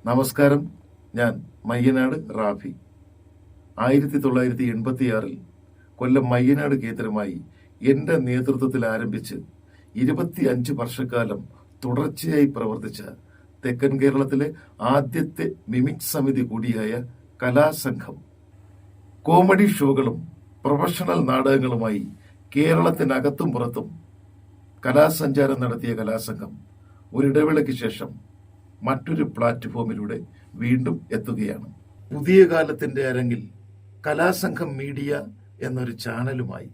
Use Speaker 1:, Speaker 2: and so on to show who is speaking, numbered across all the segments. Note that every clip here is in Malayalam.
Speaker 1: നമസ്കാരം. ഞാൻ മയ്യനാട് റാഫി. 1986 കൊല്ലം മയ്യനാട് കേന്ദ്രമായി എൻ്റെ നേതൃത്വത്തിൽ ആരംഭിച്ച് 25 വർഷക്കാലം തുടർച്ചയായി പ്രവർത്തിച്ച തെക്കൻ കേരളത്തിലെ ആദ്യത്തെ മിമിക് സമിതി കൂടിയായ കലാസംഘം കോമഡി ഷോകളും പ്രൊഫഷണൽ നാടകങ്ങളുമായി കേരളത്തിനകത്തും പുറത്തും കലാസഞ്ചാരം നടത്തിയ കലാസംഘം ഒരിടവേളയ്ക്ക് ശേഷം മറ്റൊരു പ്ലാറ്റ്ഫോമിലൂടെ വീണ്ടും എത്തുകയാണ്. പുതിയ കാലത്തിന്റെ അരങ്ങിൽ കലാസംഘം മീഡിയ എന്നൊരു ചാനലുമായി.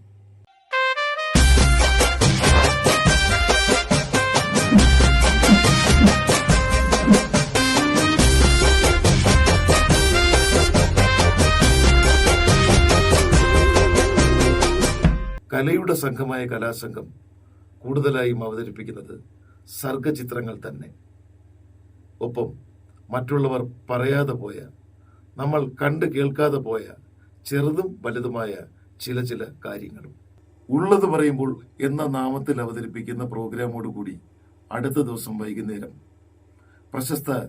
Speaker 1: കലയുടെ സംഘമായ കലാസംഘം കൂടുതലായും അവതരിപ്പിക്കുന്നത് സർഗചിത്രങ്ങൾ തന്നെ. ഒപ്പം മറ്റുള്ളവർ പറയാതെ പോയ, നമ്മൾ കണ്ട് കേൾക്കാതെ പോയ ചെറുതും വലുതുമായ ചില കാര്യങ്ങളും. ഉള്ളത് പറയുമ്പോൾ എന്ന നാമത്തിൽ അവതരിപ്പിക്കുന്ന പ്രോഗ്രാമോടുകൂടി അടുത്ത ദിവസം വൈകുന്നേരം പ്രശസ്ത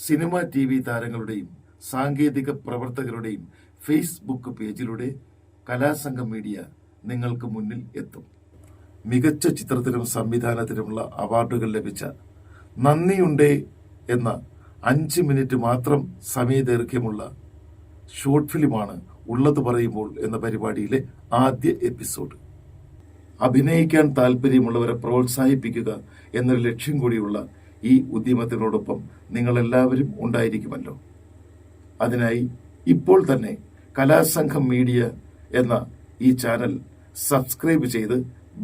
Speaker 1: സിനിമ TV താരങ്ങളുടെയും സാങ്കേതിക പ്രവർത്തകരുടെയും ഫേസ്ബുക്ക് പേജിലൂടെ കലാസംഘം മീഡിയ നിങ്ങൾക്ക് മുന്നിൽ എത്തും. മികച്ച ചിത്രത്തിനും സംവിധാനത്തിനുമുള്ള അവാർഡുകൾ ലഭിച്ച നന്ദിയുണ്ടേ എന്ന 5 മിനിറ്റ് മാത്രം സമയദൈർഘ്യമുള്ള ഷോർട്ട് ഫിലിമാണ് ഉള്ളത് പറയുമ്പോൾ എന്ന പരിപാടിയിലെ ആദ്യ എപ്പിസോഡ്. അഭിനയിക്കാൻ താല്പര്യമുള്ളവരെ പ്രോത്സാഹിപ്പിക്കുക എന്നൊരു ലക്ഷ്യം കൂടിയുള്ള ഈ ഉദ്യമത്തിനോടൊപ്പം നിങ്ങളെല്ലാവരും ഉണ്ടായിരിക്കുമല്ലോ. അതിനായി ഇപ്പോൾ തന്നെ കലാസംഘം മീഡിയ എന്ന ഈ ചാനൽ സബ്സ്ക്രൈബ് ചെയ്ത്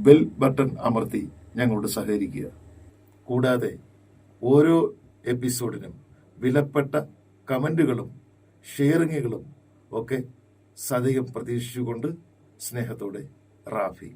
Speaker 1: ബെൽ ബട്ടൺ അമർത്തി ഞങ്ങളോട് സഹകരിക്കുക. കൂടാതെ ഓരോ എപ്പിസോഡിനും വിലപ്പെട്ട കമന്റുകളും ഷെയറിങ്ങുകളും ഒക്കെ സദയം പ്രതീക്ഷിച്ചുകൊണ്ട് സ്നേഹത്തോടെ റാഫി.